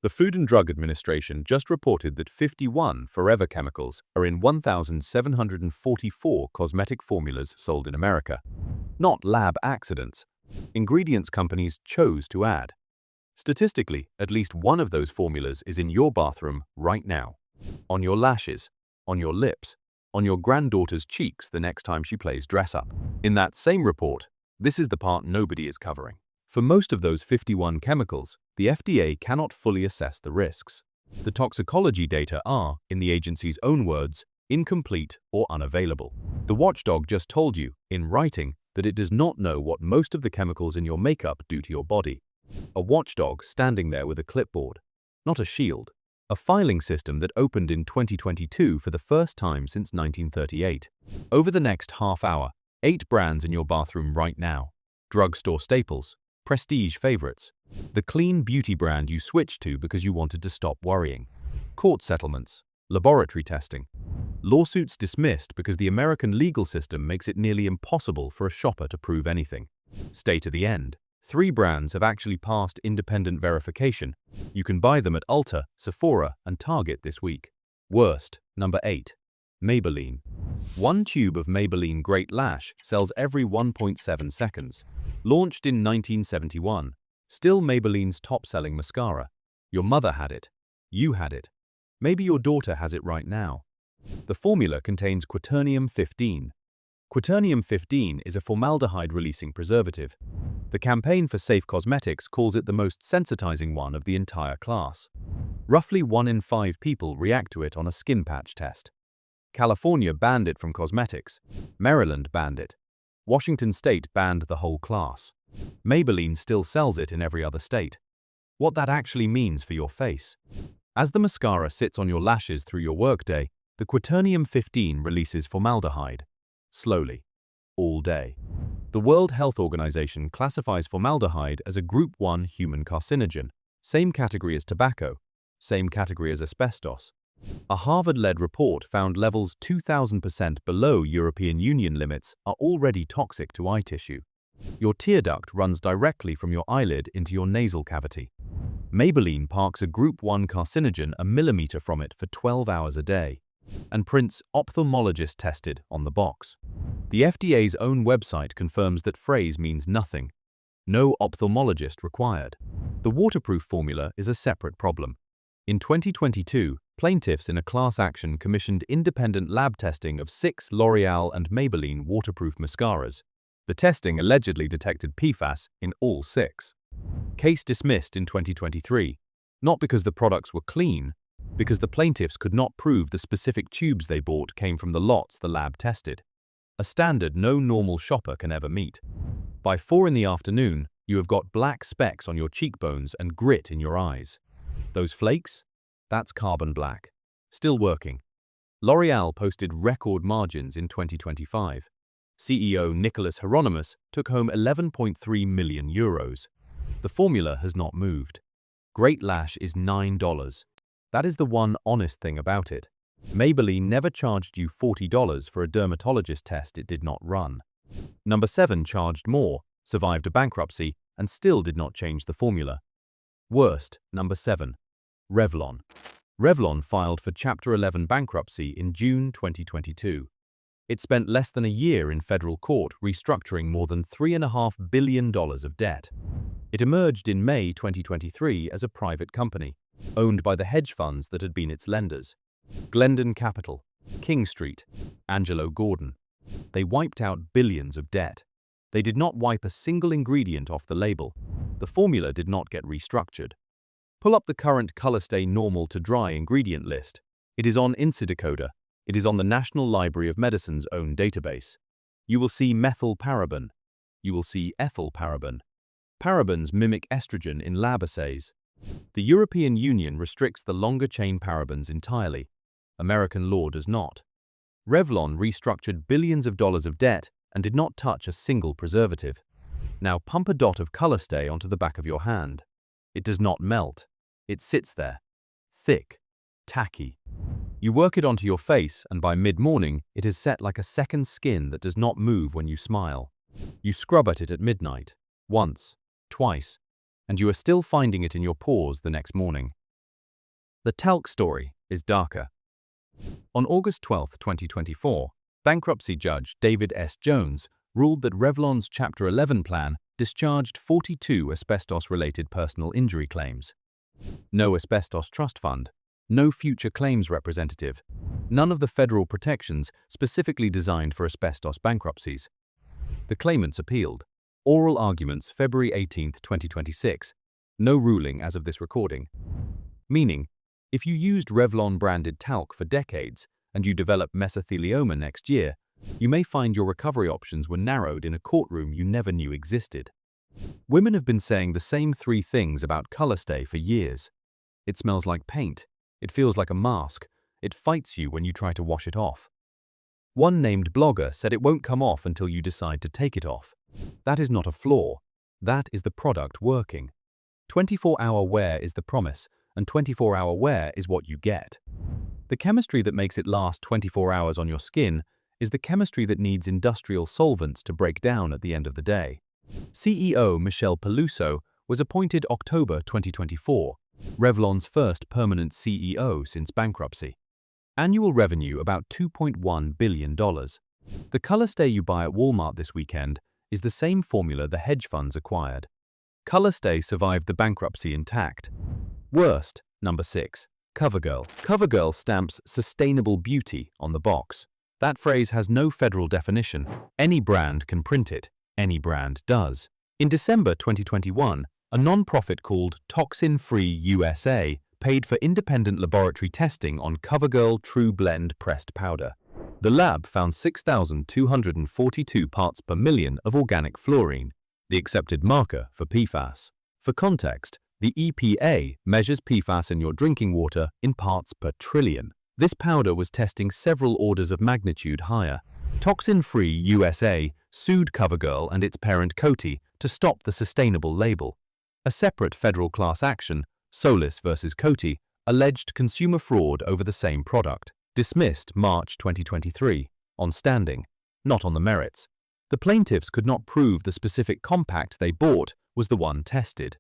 The Food and Drug Administration just reported that 51 forever chemicals are in 1,744 cosmetic formulas sold in America. Not lab accidents. Ingredients companies chose to add. Statistically, at least one of those formulas is in your bathroom right now. On your lashes, on your lips, on your granddaughter's cheeks the next time she plays dress-up. In that same report, this is the part nobody is covering. For most of those 51 chemicals, the FDA cannot fully assess the risks. The toxicology data are, in the agency's own words, incomplete or unavailable. The watchdog just told you, in writing, that it does not know what most of the chemicals in your makeup do to your body. A watchdog standing there with a clipboard, not a shield. A filing system that opened in 2022 for the first time since 1938. Over the next half hour, 8 brands in your bathroom right now. Drugstore staples, prestige favorites, the clean beauty brand you switched to because you wanted to stop worrying, court settlements, laboratory testing, lawsuits dismissed because the American legal system makes it nearly impossible for a shopper to prove anything. Stay to the end. 3 brands have actually passed independent verification. You can buy them at Ulta, Sephora, and Target this week. Worst, number 8. Maybelline. 1 tube of Maybelline Great Lash sells every 1.7 seconds. Launched in 1971. Still Maybelline's top-selling mascara. Your mother had it. You had it. Maybe your daughter has it right now. The formula contains quaternium-15. Quaternium-15 is a formaldehyde-releasing preservative. The campaign for Safe Cosmetics calls it the most sensitizing one of the entire class. Roughly 1 in 5 people react to it on a skin patch test. California banned it from cosmetics. Maryland banned it. Washington State banned the whole class. Maybelline still sells it in every other state. What that actually means for your face. As the mascara sits on your lashes through your workday, the quaternium-15 releases formaldehyde. Slowly. All day. The World Health Organization classifies formaldehyde as a Group 1 human carcinogen, same category as tobacco, same category as asbestos. A Harvard-led report found levels 2,000% below European Union limits are already toxic to eye tissue. Your tear duct runs directly from your eyelid into your nasal cavity. Maybelline parks a Group 1 carcinogen a millimeter from it for 12 hours a day, and prints ophthalmologist-tested on the box. The FDA's own website confirms that phrase means nothing. No ophthalmologist required. The waterproof formula is a separate problem. In 2022, plaintiffs in a class action commissioned independent lab testing of 6 L'Oreal and Maybelline waterproof mascaras. The testing allegedly detected PFAS in all 6. Case dismissed in 2023, not because the products were clean, because the plaintiffs could not prove the specific tubes they bought came from the lots the lab tested. A standard no normal shopper can ever meet. By 4 in the afternoon, you have got black specks on your cheekbones and grit in your eyes. Those flakes? That's carbon black. Still working. L'Oreal posted record margins in 2025. CEO Nicholas Hieronymus took home 11.3 million euros. The formula has not moved. Great Lash is $9. That is the one honest thing about it. Maybelline never charged you $40 for a dermatologist test it did not run. Number 7 charged more, survived a bankruptcy, and still did not change the formula. Worst, number 7. Revlon. Revlon filed for Chapter 11 bankruptcy in June 2022. It spent less than a year in federal court restructuring more than $3.5 billion of debt. It emerged in May 2023 as a private company, owned by the hedge funds that had been its lenders. Glendon Capital, King Street, Angelo Gordon. They wiped out billions of debt. They did not wipe a single ingredient off the label. The formula did not get restructured. Pull up the current ColorStay Normal to Dry ingredient list. It is on Insidecoder. It is on the National Library of Medicine's own database. You will see methylparaben. You will see ethylparaben. Parabens mimic estrogen in lab assays. The European Union restricts the longer-chain parabens entirely. American law does not. Revlon restructured billions of dollars of debt and did not touch a single preservative. Now pump a dot of ColorStay onto the back of your hand. It does not melt. It sits there. Thick. Tacky. You work it onto your face and by mid-morning it is set like a second skin that does not move when you smile. You scrub at it at midnight. Once. Twice. And you are still finding it in your pores the next morning. The talc story is darker. On August 12, 2024, bankruptcy judge David S. Jones ruled that Revlon's Chapter 11 plan discharged 42 asbestos-related personal injury claims. No asbestos trust fund, no future claims representative, none of the federal protections specifically designed for asbestos bankruptcies. The claimants appealed. Oral arguments February 18, 2026. No ruling as of this recording. Meaning, if you used Revlon-branded talc for decades and you develop mesothelioma next year, you may find your recovery options were narrowed in a courtroom you never knew existed. Women have been saying the same three things about ColorStay for years. It smells like paint. It feels like a mask. It fights you when you try to wash it off. One named blogger said it won't come off until you decide to take it off. That is not a flaw. That is the product working. 24-hour wear is the promise, and 24-hour wear is what you get. The chemistry that makes it last 24 hours on your skin is the chemistry that needs industrial solvents to break down at the end of the day. CEO Michelle Peluso was appointed October 2024, Revlon's first permanent CEO since bankruptcy. Annual revenue about $2.1 billion. The ColorStay you buy at Walmart this weekend is the same formula the hedge funds acquired. ColorStay survived the bankruptcy intact. Worst, number 6. Covergirl. Covergirl stamps sustainable beauty on the box. That phrase has no federal definition. Any brand can print it. Any brand does. In December 2021, a non-profit called Toxin Free USA paid for independent laboratory testing on Covergirl True Blend pressed powder. The lab found 6,242 parts per million of organic fluorine, the accepted marker for PFAS. For context, the EPA measures PFAS in your drinking water in parts per trillion. This powder was testing several orders of magnitude higher. Toxin Free USA sued Covergirl and its parent Coty to stop the sustainable label. A separate federal class action, Solis versus Coty, alleged consumer fraud over the same product. Dismissed March 2023, on standing, not on the merits. The plaintiffs could not prove the specific compact they bought was the one tested.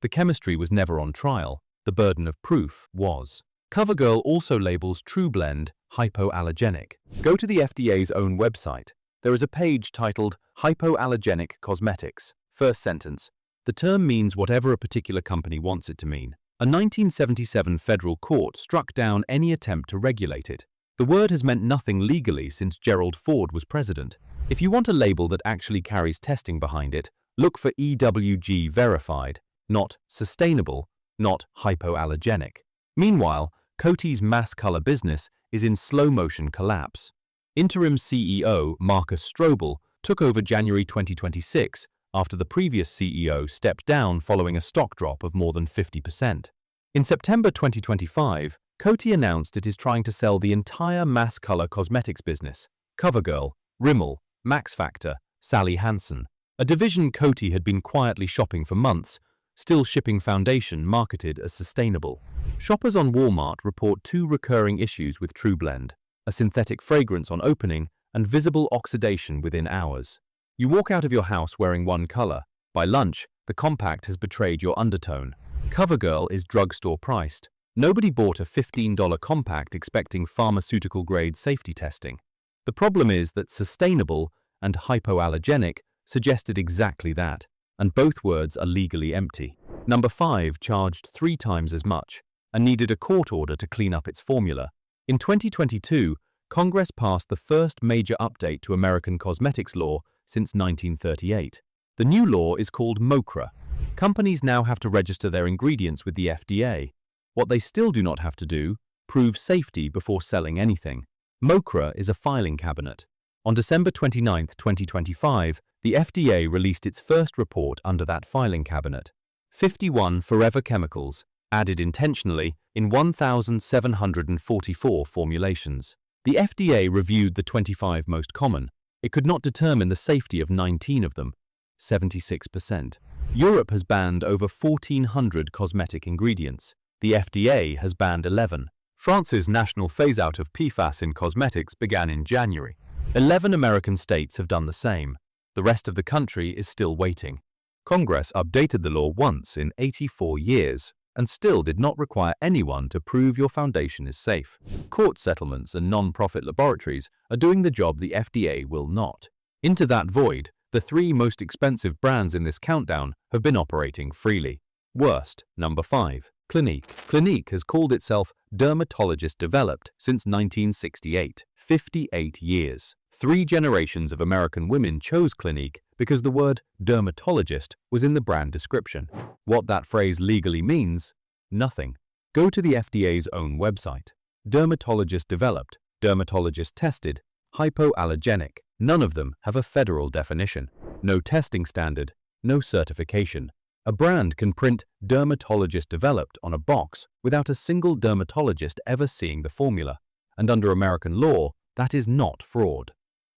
The chemistry was never on trial. The burden of proof was. Covergirl also labels True Blend hypoallergenic. Go to the FDA's own website. There is a page titled Hypoallergenic Cosmetics. First sentence. The term means whatever a particular company wants it to mean. A 1977 federal court struck down any attempt to regulate it. The word has meant nothing legally since Gerald Ford was president. If you want a label that actually carries testing behind it, look for EWG verified, not sustainable, not hypoallergenic. Meanwhile, Coty's mass color business is in slow-motion collapse. Interim CEO Marcus Strobel took over January 2026 after the previous CEO stepped down following a stock drop of more than 50%. In September 2025, Coty announced it is trying to sell the entire mass color cosmetics business, Covergirl, Rimmel, Max Factor, Sally Hansen, a division Coty had been quietly shopping for months, still shipping foundation marketed as sustainable. Shoppers on Walmart report two recurring issues with True Blend: a synthetic fragrance on opening and visible oxidation within hours. You walk out of your house wearing one color. By lunch, the compact has betrayed your undertone. Covergirl is drugstore priced. Nobody bought a $15 compact expecting pharmaceutical-grade safety testing. The problem is that sustainable and hypoallergenic suggested exactly that, and both words are legally empty. Number 5 charged 3 times as much and needed a court order to clean up its formula. In 2022, Congress passed the first major update to American cosmetics law since 1938. The new law is called MOCRA. Companies now have to register their ingredients with the FDA. What they still do not have to do, prove safety before selling anything. MOCRA is a filing cabinet. On December 29, 2025, the FDA released its first report under that filing cabinet. 51 forever chemicals, added intentionally in 1,744 formulations. The FDA reviewed the 25 most common. It could not determine the safety of 19 of them, 76%. Europe has banned over 1,400 cosmetic ingredients. The FDA has banned 11. France's national phase-out of PFAS in cosmetics began in January. 11 American states have done the same. The rest of the country is still waiting. Congress updated the law once in 84 years, and still did not require anyone to prove your foundation is safe. Court settlements and non-profit laboratories are doing the job the FDA will not. Into that void, the three most expensive brands in this countdown have been operating freely. Worst, number 5. Clinique. Clinique has called itself Dermatologist-developed since 1968, 58 years. 3 generations of American women chose Clinique because the word dermatologist was in the brand description. What that phrase legally means? Nothing. Go to the FDA's own website. Dermatologist-developed, dermatologist-tested, hypoallergenic. None of them have a federal definition. No testing standard, no certification. A brand can print dermatologist-developed on a box without a single dermatologist ever seeing the formula, and under American law, that is not fraud.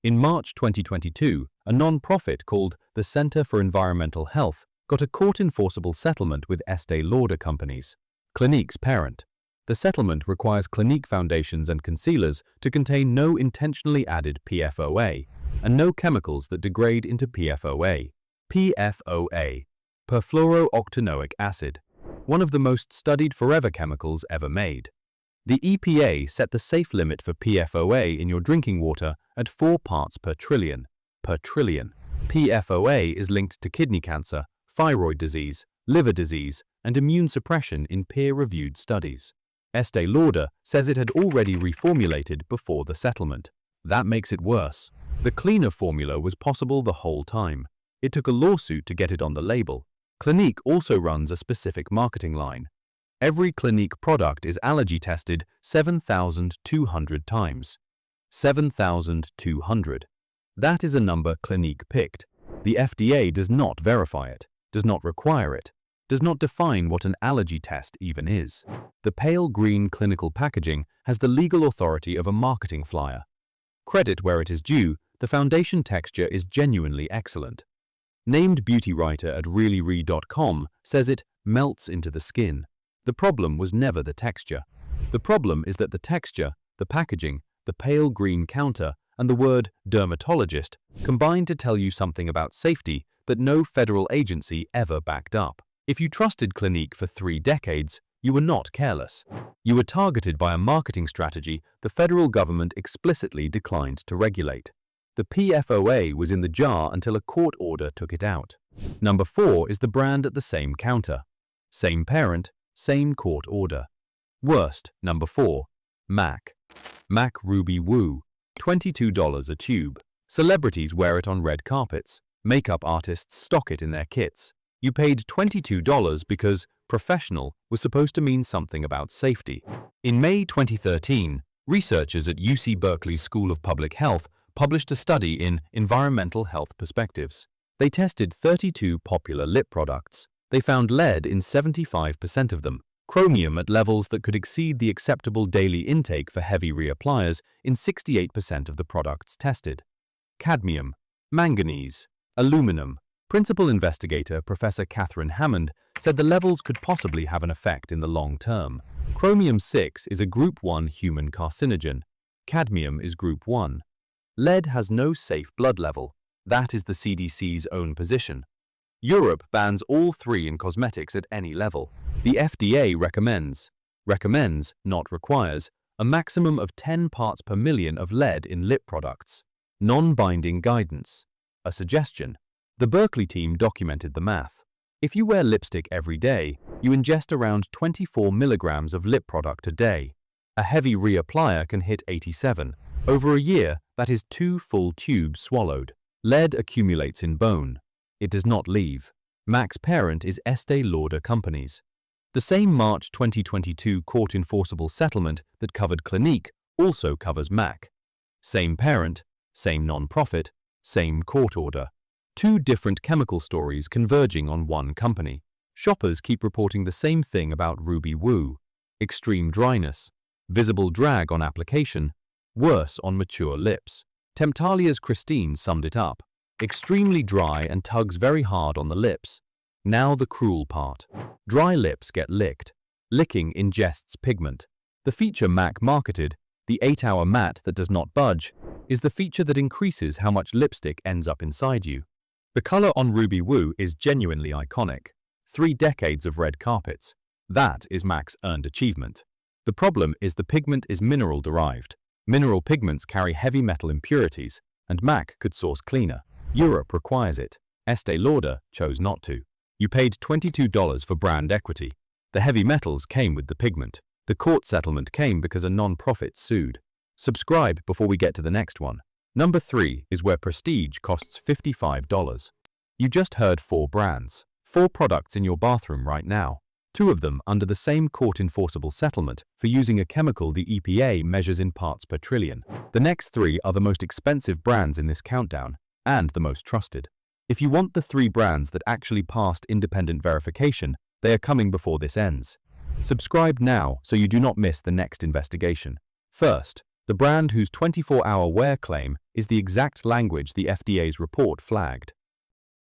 In March 2022, a non-profit called the Center for Environmental Health got a court-enforceable settlement with Estee Lauder companies, Clinique's parent. The settlement requires Clinique foundations and concealers to contain no intentionally added PFOA and no chemicals that degrade into PFOA. PFOA, perfluorooctanoic acid, one of the most studied forever chemicals ever made. The EPA set the safe limit for PFOA in your drinking water at 4 parts per trillion. PFOA is linked to kidney cancer, thyroid disease, liver disease, and immune suppression in peer-reviewed studies. Estee Lauder says it had already reformulated before the settlement. That makes it worse. The cleaner formula was possible the whole time. It took a lawsuit to get it on the label. Clinique also runs a specific marketing line. Every Clinique product is allergy tested 7,200 times. 7,200. That is a number Clinique picked. The FDA does not verify it, does not require it, does not define what an allergy test even is. The pale green clinical packaging has the legal authority of a marketing flyer. Credit where it is due, the foundation texture is genuinely excellent. Named beauty writer at reallyre.com says it melts into the skin. The problem was never the texture. The problem is that the texture, the packaging, the pale green counter, and the word dermatologist combine to tell you something about safety that no federal agency ever backed up. If you trusted Clinique for 3 decades, you were not careless. You were targeted by a marketing strategy the federal government explicitly declined to regulate. The PFOA was in the jar until a court order took it out. Number 4 is the brand at the same counter. Same parent, same court order. Worst, number 4, MAC. MAC Ruby Woo, $22 a tube. Celebrities wear it on red carpets. Makeup artists stock it in their kits. You paid $22 because professional was supposed to mean something about safety. In May 2013, researchers at UC Berkeley School of Public Health published a study in Environmental Health Perspectives. They tested 32 popular lip products. They found lead in 75% of them, chromium at levels that could exceed the acceptable daily intake for heavy reappliers in 68% of the products tested. Cadmium, manganese, aluminum. Principal investigator Professor Catherine Hammond said the levels could possibly have an effect in the long term. Chromium-6 is a Group 1 human carcinogen. Cadmium is Group 1. Lead has no safe blood level. That is the CDC's own position. Europe bans all 3 in cosmetics at any level. The FDA recommends, not requires, a maximum of 10 parts per million of lead in lip products. Non-binding guidance. A suggestion. The Berkeley team documented the math. If you wear lipstick every day, you ingest around 24 milligrams of lip product a day. A heavy reapplier can hit 87. Over a year, that is 2 full tubes swallowed. Lead accumulates in bone. It does not leave. MAC's parent is Estee Lauder Companies. The same March 2022 court-enforceable settlement that covered Clinique also covers MAC. Same parent, same non-profit, same court order. 2 different chemical stories converging on one company. Shoppers keep reporting the same thing about Ruby Woo. Extreme dryness, visible drag on application, worse on mature lips. Temptalia's Christine summed it up. Extremely dry and tugs very hard on the lips. Now the cruel part. Dry lips get licked. Licking ingests pigment. The feature MAC marketed, the 8-hour matte that does not budge, is the feature that increases how much lipstick ends up inside you. The color on Ruby Woo is genuinely iconic. 3 decades of red carpets. That is MAC's earned achievement. The problem is the pigment is mineral-derived. Mineral pigments carry heavy metal impurities, and MAC could source cleaner. Europe requires it. Estee Lauder chose not to. You paid $22 for brand equity. The heavy metals came with the pigment. The court settlement came because a non-profit sued. Subscribe before we get to the next one. Number 3 is where prestige costs $55. You just heard 4 brands, 4 products in your bathroom right now. 2 of them under the same court-enforceable settlement for using a chemical the EPA measures in parts per trillion. The next 3 are the most expensive brands in this countdown and the most trusted. If you want the 3 brands that actually passed independent verification, they are coming before this ends. Subscribe now so you do not miss the next investigation. First, the brand whose 24-hour wear claim is the exact language the FDA's report flagged.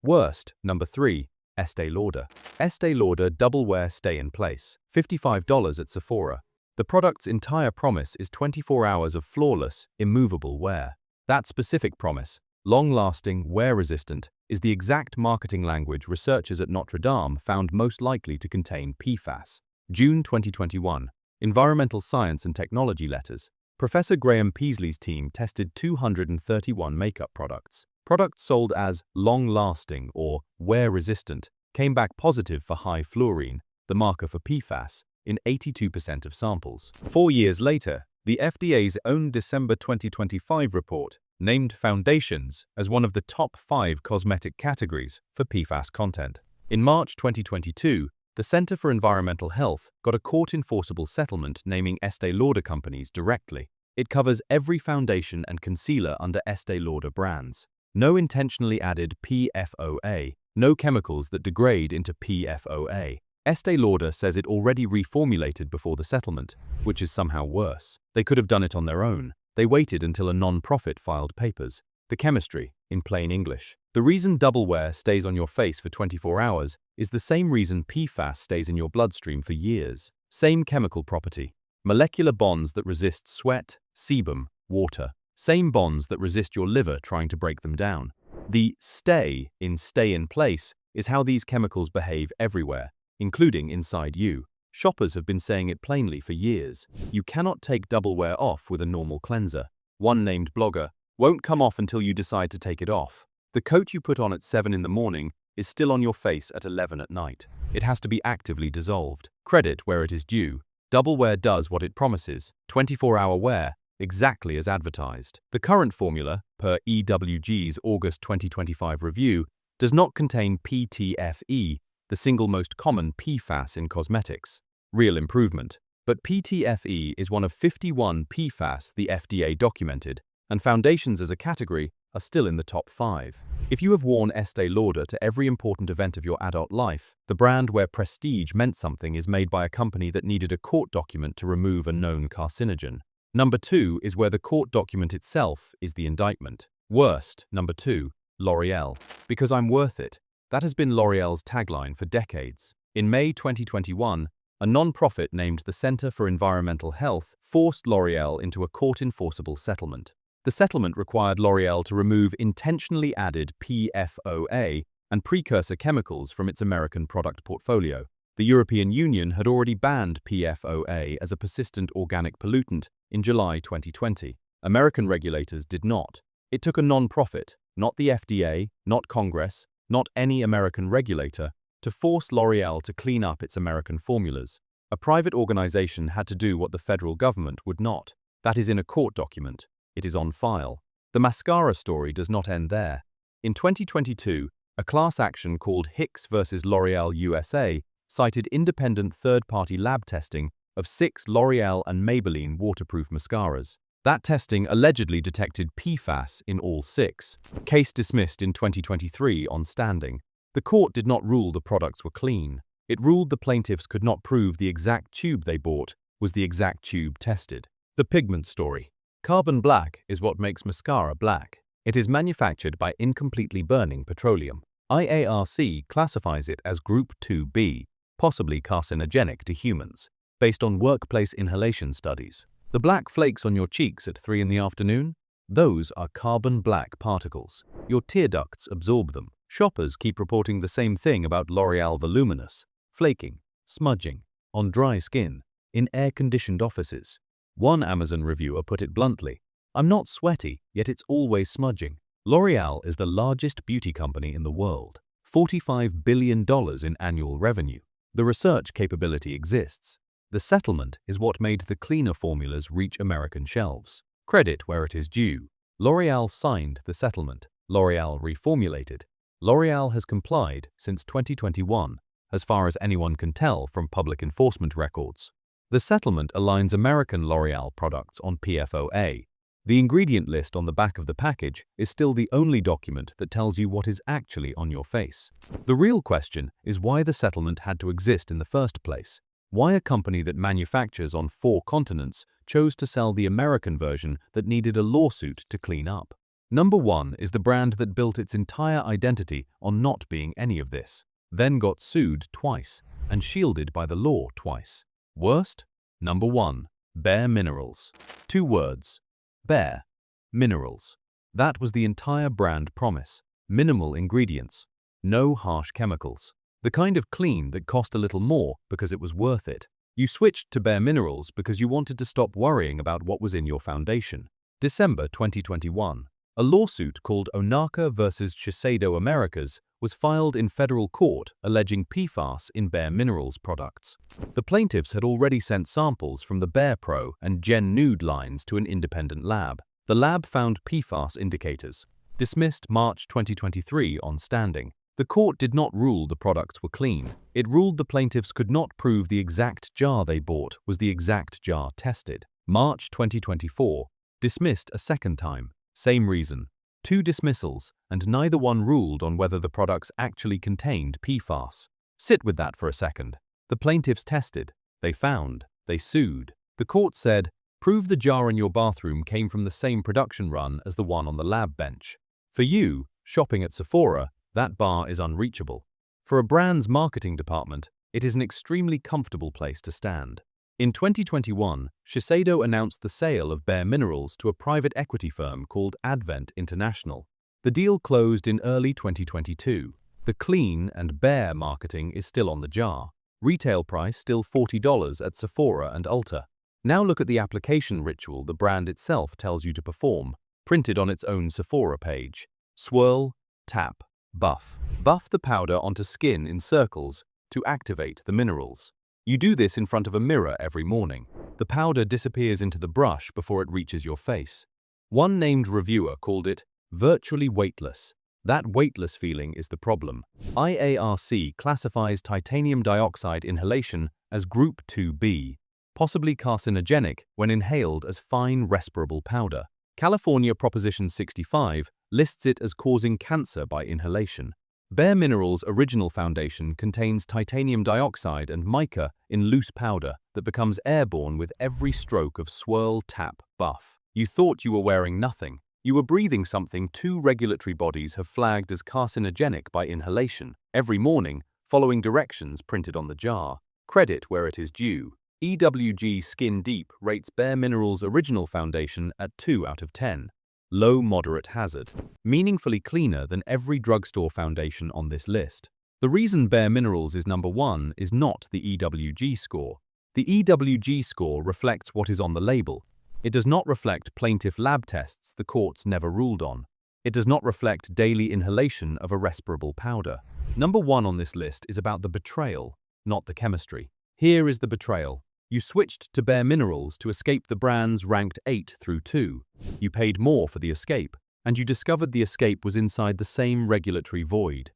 Worst, number 3. Estee Lauder. Estee Lauder Double Wear Stay in Place, $55 at Sephora. The product's entire promise is 24 hours of flawless, immovable wear. That specific promise, long-lasting, wear-resistant, is the exact marketing language researchers at Notre Dame found most likely to contain PFAS. June 2021. Environmental Science and Technology Letters. Professor Graham Peasley's team tested 231 makeup products. Products sold as long-lasting or wear-resistant came back positive for high fluorine, the marker for PFAS, in 82% of samples. 4 years later, the FDA's own December 2025 report named foundations as one of the top 5 cosmetic categories for PFAS content. In March 2022, the Center for Environmental Health got a court-enforceable settlement naming Estee Lauder companies directly. It covers every foundation and concealer under Estee Lauder brands. No intentionally added PFOA, no chemicals that degrade into PFOA. Estee Lauder says it already reformulated before the settlement, which is somehow worse. They could have done it on their own. They waited until a non-profit filed papers. The chemistry, in plain English. The reason double wear stays on your face for 24 hours is the same reason PFAS stays in your bloodstream for years. Same chemical property. Molecular bonds that resist sweat, sebum, water. Same bonds that resist your liver trying to break them down. The stay in place is how these chemicals behave everywhere, including inside you. Shoppers have been saying it plainly for years. You cannot take double wear off with a normal cleanser. One named blogger won't come off until you decide to take it off. The coat you put on at 7 in the morning is still on your face at 11 at night. It has to be actively dissolved. Credit where it is due. Double wear does what it promises, 24-hour wear, exactly as advertised. The current formula, per EWG's August 2025 review, does not contain PTFE, the single most common PFAS in cosmetics. Real improvement. But PTFE is one of 51 PFAS the FDA documented, and foundations as a category are still in the top 5. If you have worn Estee Lauder to every important event of your adult life, the brand where prestige meant something is made by a company that needed a court document to remove a known carcinogen. Number 2 is where the court document itself is the indictment. Worst, number 2, L'Oreal. Because I'm worth it. That has been L'Oreal's tagline for decades. In May 2021, a non-profit named the Center for Environmental Health forced L'Oreal into a court-enforceable settlement. The settlement required L'Oreal to remove intentionally added PFOA and precursor chemicals from its American product portfolio. The European Union had already banned PFOA as a persistent organic pollutant in July 2020. American regulators did not. It took a non-profit, not the FDA, not Congress, not any American regulator, to force L'Oreal to clean up its American formulas. A private organization had to do what the federal government would not. That is in a court document. It is on file. The mascara story does not end there. In 2022, a class action called Hicks versus L'Oreal USA cited independent third-party lab testing of 6 L'Oreal and Maybelline waterproof mascaras. That testing allegedly detected PFAS in all 6. Case dismissed in 2023 on standing. The court did not rule the products were clean. It ruled the plaintiffs could not prove the exact tube they bought was the exact tube tested. The pigment story. Carbon black is what makes mascara black. It is manufactured by incompletely burning petroleum. IARC classifies it as Group 2B, possibly carcinogenic to humans, based on workplace inhalation studies. The black flakes on your cheeks at 3 in the afternoon? Those are carbon black particles. Your tear ducts absorb them. Shoppers keep reporting the same thing about L'Oreal Voluminous: flaking, smudging, on dry skin, in air-conditioned offices. One Amazon reviewer put it bluntly, "I'm not sweaty, yet it's always smudging." L'Oreal is the largest beauty company in the world, $45 billion in annual revenue. The research capability exists. The settlement is what made the cleaner formulas reach American shelves. Credit where it is due. L'Oreal signed the settlement. L'Oreal reformulated. L'Oreal has complied since 2021, as far as anyone can tell from public enforcement records. The settlement aligns American L'Oreal products on PFOA. The ingredient list on the back of the package is still the only document that tells you what is actually on your face. The real question is why the settlement had to exist in the first place. Why a company that manufactures on 4 continents chose to sell the American version that needed a lawsuit to clean up. Number 1 is the brand that built its entire identity on not being any of this, then got sued twice and shielded by the law twice. Worst? Number 1. Bare Minerals. 2 words. Bare Minerals. That was the entire brand promise. Minimal ingredients. No harsh chemicals. The kind of clean that cost a little more because it was worth it. You switched to Bare Minerals because you wanted to stop worrying about what was in your foundation. December 2021. A lawsuit called Onaka vs. Shiseido Americas was filed in federal court alleging PFAS in Bare Minerals products. The plaintiffs had already sent samples from the Bare Pro and Gen Nude lines to an independent lab. The lab found PFAS indicators. Dismissed March 2023 on standing. The court did not rule the products were clean. It ruled the plaintiffs could not prove the exact jar they bought was the exact jar tested. March 2024. Dismissed a second time. Same reason. 2 dismissals, and neither one ruled on whether the products actually contained PFAS. Sit with that for a second. The plaintiffs tested. They found. They sued. The court said, prove the jar in your bathroom came from the same production run as the one on the lab bench. For you, shopping at Sephora, that bar is unreachable. For a brand's marketing department, it is an extremely comfortable place to stand. In 2021, Shiseido announced the sale of Bare Minerals to a private equity firm called Advent International. The deal closed in early 2022. The clean and bare marketing is still on the jar. Retail price still $40 at Sephora and Ulta. Now look at the application ritual the brand itself tells you to perform, printed on its own Sephora page. Swirl, tap, buff. Buff the powder onto skin in circles to activate the minerals. You do this in front of a mirror every morning. The powder disappears into the brush before it reaches your face. One named reviewer called it virtually weightless. That weightless feeling is the problem. IARC classifies titanium dioxide inhalation as Group 2B, possibly carcinogenic when inhaled as fine respirable powder. California Proposition 65 lists it as causing cancer by inhalation. Bare Minerals' original foundation contains titanium dioxide and mica in loose powder that becomes airborne with every stroke of swirl, tap, buff. You thought you were wearing nothing. You were breathing something 2 regulatory bodies have flagged as carcinogenic by inhalation every morning, following directions printed on the jar. Credit where it is due. EWG Skin Deep rates Bare Minerals' original foundation at 2 out of 10. Low moderate hazard, meaningfully cleaner than every drugstore foundation on this list. The reason Bare Minerals is number 1 is not the EWG score. The EWG score reflects what is on the label. It does not reflect plaintiff lab tests the courts never ruled on. It does not reflect daily inhalation of a respirable powder. Number 1 on this list is about the betrayal, not the chemistry. Here is the betrayal. You switched to Bare Minerals to escape the brands ranked 8 through 2. You paid more for the escape, and you discovered the escape was inside the same regulatory void.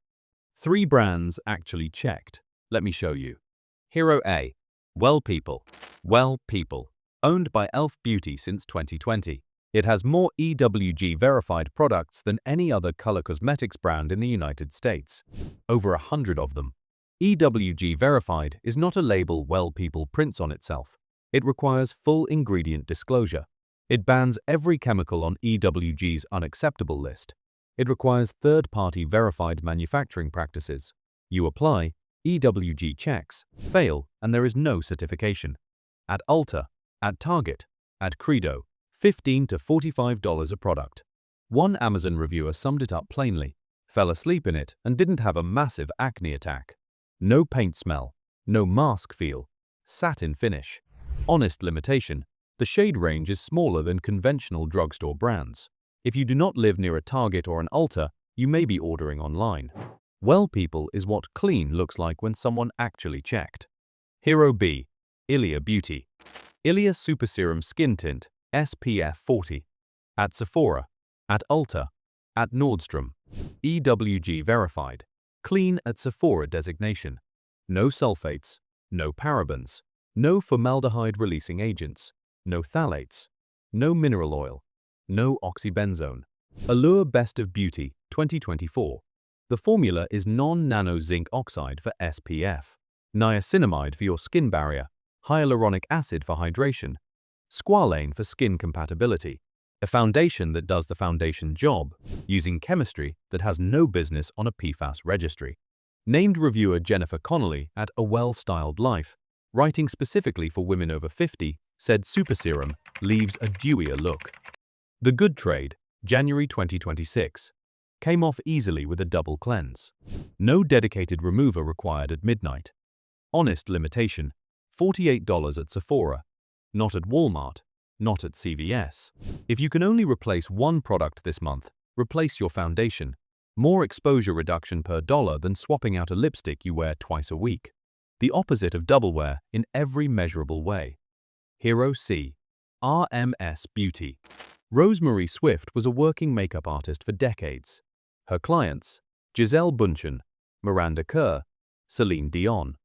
3 brands actually checked. Let me show you. Hero A. Well People. Well People. Owned by Elf Beauty since 2020. It has more EWG verified products than any other color cosmetics brand in the United States. Over 100 of them. EWG verified is not a label Well People prints on itself. It requires full ingredient disclosure. It bans every chemical on EWG's unacceptable list. It requires third-party verified manufacturing practices. You apply, EWG checks, fail, and there is no certification. At Ulta, at Target, at Credo, $15 to $45 a product. One Amazon reviewer summed it up plainly, fell asleep in it and didn't have a massive acne attack. No paint smell, no mask feel, satin finish. Honest limitation: the shade range is smaller than conventional drugstore brands. If you do not live near a Target or an Ulta, you may be ordering online. Well people is what clean looks like when someone actually checked. Hero B. Ilia Beauty. Ilia Super Serum Skin Tint, SPF 40. At Sephora. At Ulta. At Nordstrom. EWG verified. Clean at Sephora designation. No sulfates. No parabens. No formaldehyde-releasing agents. No phthalates. No mineral oil. No oxybenzone. Allure Best of Beauty 2024. The formula is non-nano zinc oxide for SPF, niacinamide for your skin barrier, hyaluronic acid for hydration, squalane for skin compatibility. A foundation that does the foundation job, using chemistry that has no business on a PFAS registry. Named reviewer Jennifer Connolly at A Well-Styled Life, writing specifically for women over 50, said Super Serum leaves a dewier look. The Good Trade, January 2026. Came off easily with a double cleanse. No dedicated remover required at midnight. Honest limitation: $48 at Sephora. Not at Walmart. Not at CVS. If you can only replace one product this month, replace your foundation. More exposure reduction per dollar than swapping out a lipstick you wear twice a week. The opposite of double wear in every measurable way. Hero C. RMS Beauty. Rosemary Swift was a working makeup artist for decades. Her clients: Giselle Bundchen, Miranda Kerr, Celine Dion.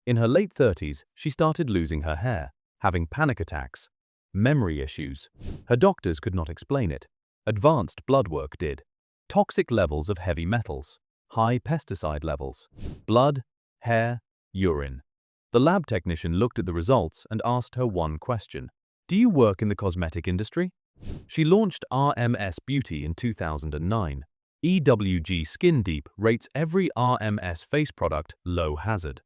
In her late 30s, she started losing her hair, having panic attacks, memory issues. Her doctors could not explain it. Advanced blood work did. Toxic levels of heavy metals, high pesticide levels, blood, hair, urine. The lab technician looked at the results and asked her one question: "Do you work in the cosmetic industry?" She launched RMS Beauty in 2009. EWG Skin Deep rates every RMS face product low hazard.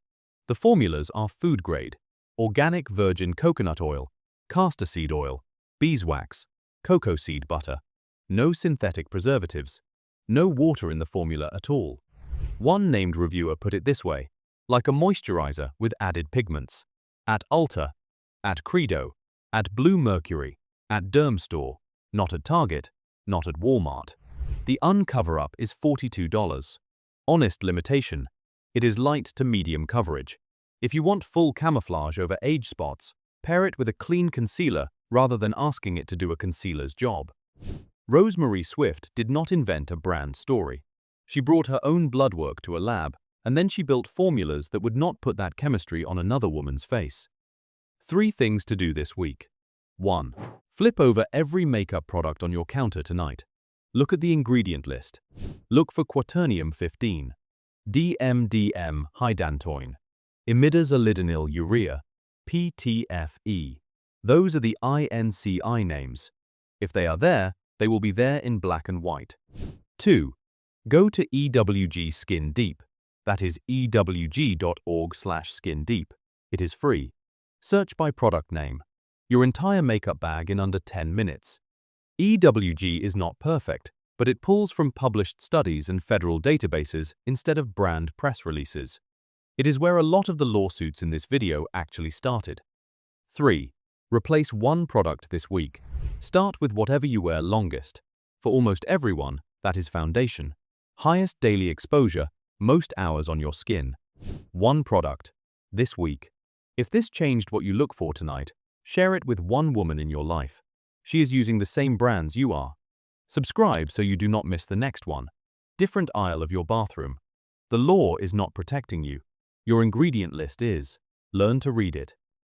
The formulas are food grade: organic virgin coconut oil, castor seed oil, beeswax, cocoa seed butter. No synthetic preservatives. No water in the formula at all. One named reviewer put it this way: like a moisturizer with added pigments. At Ulta. At Credo. At Blue Mercury. At Dermstore. Not at Target. Not at Walmart. The uncover-up is $42. Honest limitation: it is light to medium coverage. If you want full camouflage over age spots, pair it with a clean concealer rather than asking it to do a concealer's job. Rosemary Swift did not invent a brand story. She brought her own blood work to a lab, and then she built formulas that would not put that chemistry on another woman's face. 3 things to do this week. 1. Flip over every makeup product on your counter tonight. Look at the ingredient list. Look for quaternium 15, DMDM hydantoin, imidazolidinyl urea, PTFE. Those are the INCI names. If they are there, they will be there in black and white. 2. Go to EWG Skin Deep. That is ewg.org/skindeep. It is free. Search by product name. Your entire makeup bag in under 10 minutes. EWG is not perfect, but it pulls from published studies and federal databases instead of brand press releases. It is where a lot of the lawsuits in this video actually started. 3. Replace one product this week. Start with whatever you wear longest. For almost everyone, that is foundation. Highest daily exposure, most hours on your skin. One product. This week. If this changed what you look for tonight, share it with one woman in your life. She is using the same brands you are. Subscribe so you do not miss the next one. Different aisle of your bathroom. The law is not protecting you. Your ingredient list is. Learn to read it.